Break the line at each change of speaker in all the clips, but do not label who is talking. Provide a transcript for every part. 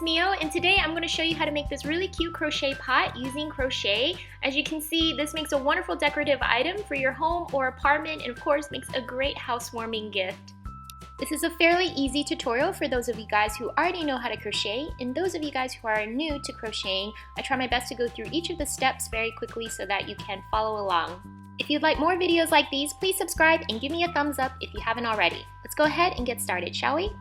Mio, and today I'm going to show you how to make this really cute crochet pot using crochet. As you can see, this makes a wonderful decorative item for your home or apartment, and of course makes a great housewarming gift. This is a fairly easy tutorial for those of you guys who already know how to crochet, and those of you guys who are new to crocheting, I try my best to go through each of the steps very quickly so that you can follow along. If you'd like more videos like these, please subscribe and give me a thumbs up if you haven't already. Let's go ahead and get started, shall we?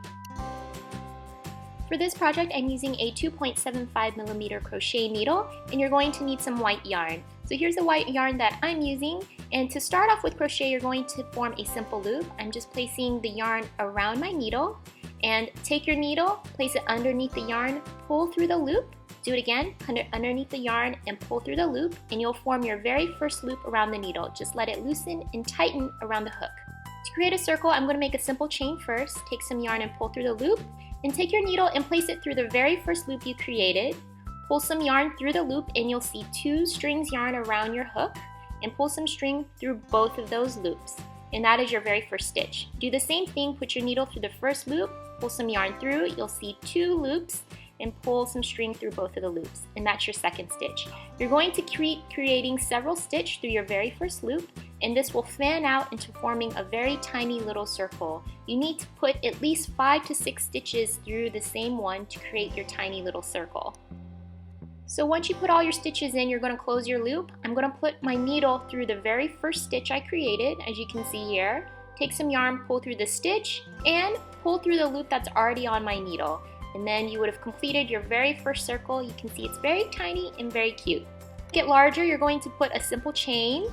For this project, I'm using a 2.75mm crochet needle, and you're going to need some white yarn. So here's the white yarn that I'm using, and to start off with crochet, you're going to form a simple loop. I'm just placing the yarn around my needle, and take your needle, place it underneath the yarn, pull through the loop. Do it again, underneath the yarn and pull through the loop, and you'll form your very first loop around the needle. Just let it loosen and tighten around the hook. To create a circle, I'm going to make a simple chain first. Take some yarn and pull through the loop, and take your needle and place it through the very first loop you created. Pull some yarn through the loop and you'll see 2 strings yarn around your hook, and pull some string through both of those loops. And that is your very first stitch. Do the same thing, put your needle through the first loop, pull some yarn through, you'll see 2 loops, and pull some string through both of the loops, and that's your second stitch. You're going to keep creating several stitches through your very first loop, and this will fan out into forming a very tiny little circle. You need to put at least 5 to 6 stitches through the same one to create your tiny little circle. So once you put all your stitches in, you're going to close your loop. I'm going to put my needle through the very first stitch I created, as you can see here. Take some yarn, pull through the stitch, and pull through the loop that's already on my needle. And then you would have completed your very first circle. You can see it's very tiny and very cute. To get larger, you're going to put a simple chain,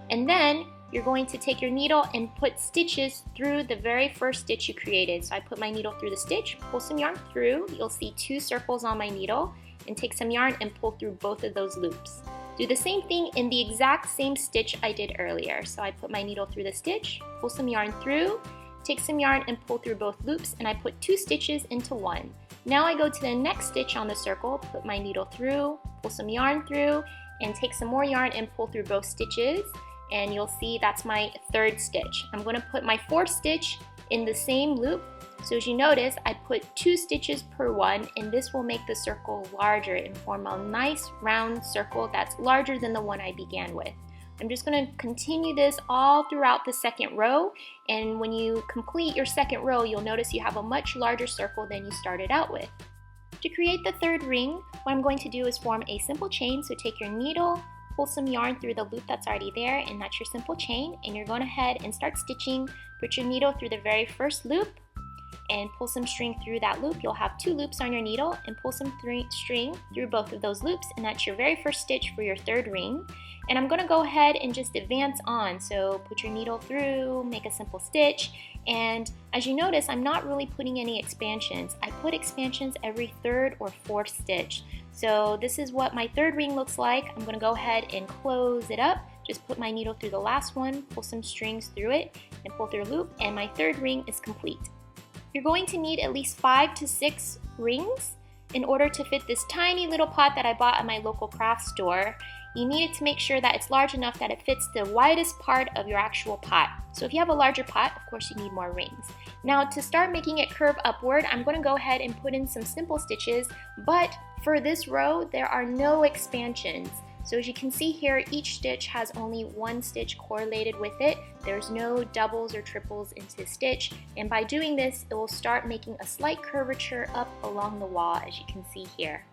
and then you're going to take your needle and put stitches through the very first stitch you created. So I put my needle through the stitch, pull some yarn through, you'll see 2 circles on my needle, and take some yarn and pull through both of those loops. Do the same thing in the exact same stitch I did earlier. So I put my needle through the stitch, pull some yarn through, take some yarn and pull through both loops, and I put 2 stitches into one. Now I go to the next stitch on the circle, put my needle through, pull some yarn through, and take some more yarn and pull through both stitches, and you'll see that's my 3rd stitch. I'm going to put my 4th stitch in the same loop. So as you notice, I put 2 stitches per one, and this will make the circle larger and form a nice round circle that's larger than the one I began with. I'm just going to continue this all throughout the 2nd row, and when you complete your 2nd row, you'll notice you have a much larger circle than you started out with. To create the 3rd ring, what I'm going to do is form a simple chain. So take your needle, pull some yarn through the loop that's already there, and that's your simple chain, and you're going ahead and start stitching. Put your needle through the very first loop and pull some string through that loop. You'll have 2 loops on your needle, and pull some string through both of those loops, and that's your very first stitch for your 3rd ring. And I'm going to go ahead and just advance on. So put your needle through, make a simple stitch, and as you notice, I'm not really putting any expansions. I put expansions every 3rd or 4th stitch. So this is what my 3rd ring looks like. I'm going to go ahead and close it up. Just put my needle through the last one, pull some strings through it, and pull through a loop, and my 3rd ring is complete. You're going to need at least 5 to 6 rings in order to fit this tiny little pot that I bought at my local craft store. You need it to make sure that it's large enough that it fits the widest part of your actual pot. So if you have a larger pot, of course you need more rings. Now to start making it curve upward, I'm going to go ahead and put in some simple stitches, but for this row there are no expansions. So as you can see here, each stitch has only 1 stitch correlated with it. There's no doubles or triples into stitch, and by doing this, it will start making a slight curvature up along the wall, as you can see here.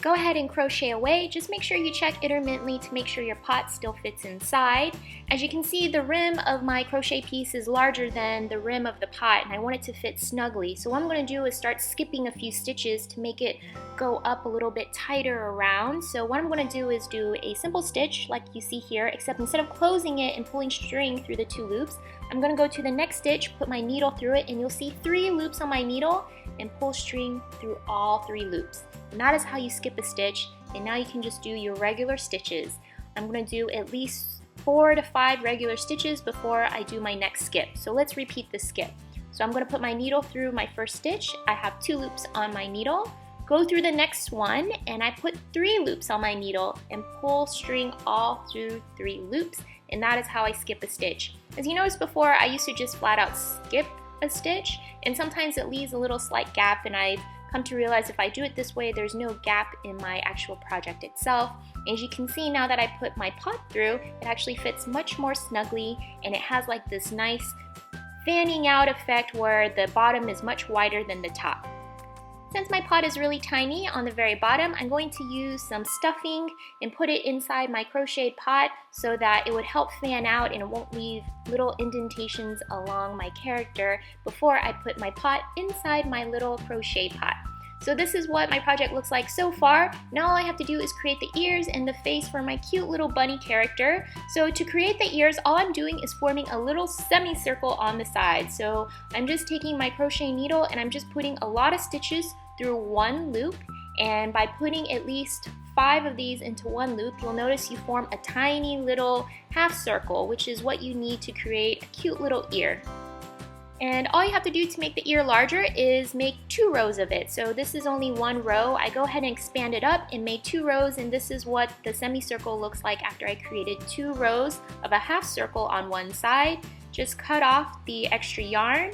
Go ahead and crochet away. Just make sure you check intermittently to make sure your pot still fits inside. As you can see, the rim of my crochet piece is larger than the rim of the pot, and I want it to fit snugly. So what I'm going to do is start skipping a few stitches to make it go up a little bit tighter around. So what I'm going to do is do a simple stitch like you see here, except instead of closing it and pulling string through the 2 loops, I'm going to go to the next stitch, put my needle through it, and you'll see 3 loops on my needle, and pull string through all 3 loops. And that is how you skip a stitch, and now you can just do your regular stitches. I'm going to do at least 4 to 5 regular stitches before I do my next skip. So let's repeat this skip. So I'm going to put my needle through my first stitch. I have 2 loops on my needle. Go through the next one, and I put 3 loops on my needle and pull string all through 3 loops, and that is how I skip a stitch. As you noticed before, I used to just flat out skip a stitch, and sometimes it leaves a little slight gap, and I've come to realize if I do it this way, there's no gap in my actual project itself. As you can see, now that I put my pot through, it actually fits much more snugly, and it has like this nice fanning out effect where the bottom is much wider than the top. Since my pot is really tiny on the very bottom, I'm going to use some stuffing and put it inside my crocheted pot so that it would help fan out and it won't leave little indentations along my character before I put my pot inside my little crochet pot. So this is what my project looks like so far. Now all I have to do is create the ears and the face for my cute little bunny character. So to create the ears, all I'm doing is forming a little semicircle on the side. So I'm just taking my crochet needle and I'm just putting a lot of stitches through one loop, and by putting at least 5 of these into one loop, you'll notice you form a tiny little half circle, which is what you need to create a cute little ear. And all you have to do to make the ear larger is make 2 rows of it. So this is only 1 row. I go ahead and expand it up and made 2 rows, and this is what the semicircle looks like after I created 2 rows of a half circle on one side. Just cut off the extra yarn,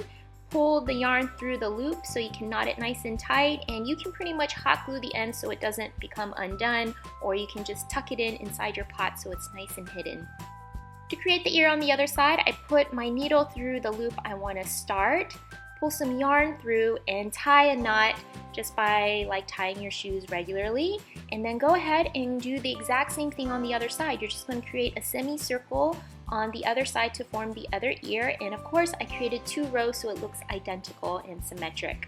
pull the yarn through the loop so you can knot it nice and tight, and you can pretty much hot glue the end so it doesn't become undone, or you can just tuck it in inside your pot so it's nice and hidden. To create the ear on the other side, I put my needle through the loop I want to start, pull some yarn through, and tie a knot just by like tying your shoes regularly, and then go ahead and do the exact same thing on the other side. You're just going to create a semicircle on the other side to form the other ear, and of course I created 2 rows so it looks identical and symmetric.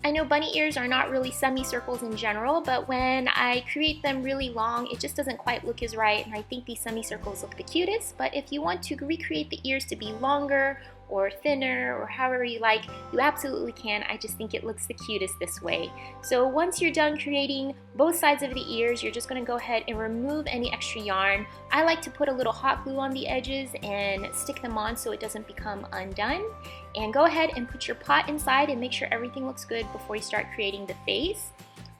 I know bunny ears are not really semicircles in general, but when I create them really long, it just doesn't quite look as right, and I think these semicircles look the cutest. But if you want to recreate the ears to be longer or thinner or however you like, you absolutely can. I just think it looks the cutest this way. So once you're done creating both sides of the ears, you're just going to go ahead and remove any extra yarn. I like to put a little hot glue on the edges and stick them on so it doesn't become undone. And go ahead and put your pot inside and make sure everything looks good before you start creating the face.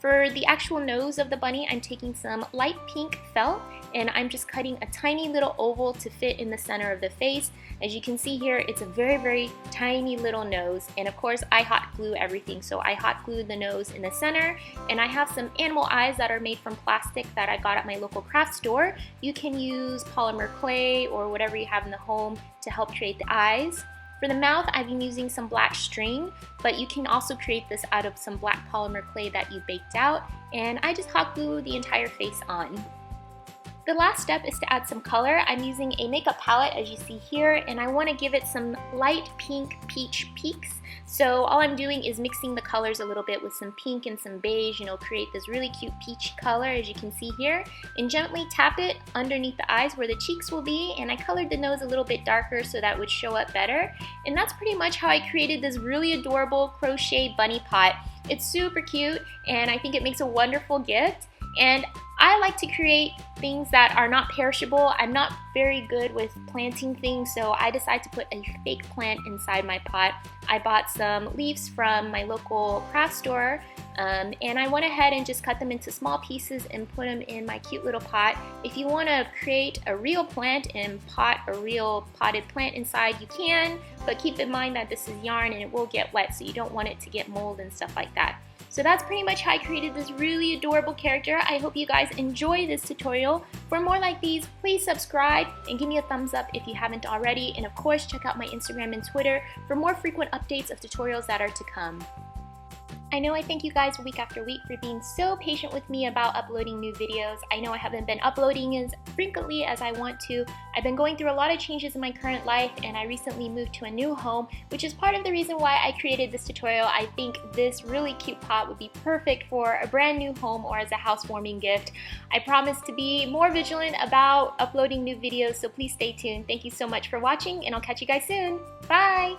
For the actual nose of the bunny, I'm taking some light pink felt and I'm just cutting a tiny little oval to fit in the center of the face. As you can see here, it's a very, very tiny little nose, and of course I hot glue everything. So I hot glued the nose in the center, and I have some animal eyes that are made from plastic that I got at my local craft store. You can use polymer clay or whatever you have in the home to help create the eyes. For the mouth, I've been using some black string, but you can also create this out of some black polymer clay that you baked out, and I just hot glue the entire face on. The last step is to add some color. I'm using a makeup palette as you see here, and I want to give it some light pink peach peaks. So all I'm doing is mixing the colors a little bit with some pink and some beige, create this really cute peach color as you can see here, and gently tap it underneath the eyes where the cheeks will be, and I colored the nose a little bit darker so that would show up better. And that's pretty much how I created this really adorable crochet bunny pot. It's super cute, and I think it makes a wonderful gift. And I like to create things that are not perishable. I'm not very good with planting things, so I decided to put a fake plant inside my pot. I bought some leaves from my local craft store, and I went ahead and just cut them into small pieces and put them in my cute little pot. If you want to create a real plant and pot a real potted plant inside, you can, but keep in mind that this is yarn and it will get wet, so you don't want it to get mold and stuff like that. So that's pretty much how I created this really adorable character. I hope you guys enjoy this tutorial. For more like these, please subscribe and give me a thumbs up if you haven't already. And of course, check out my Instagram and Twitter for more frequent updates of tutorials that are to come. I know I thank you guys week after week for being so patient with me about uploading new videos. I know I haven't been uploading as frequently as I want to. I've been going through a lot of changes in my current life, and I recently moved to a new home, which is part of the reason why I created this tutorial. I think this really cute pot would be perfect for a brand new home or as a housewarming gift. I promise to be more vigilant about uploading new videos, so please stay tuned. Thank you so much for watching, and I'll catch you guys soon. Bye!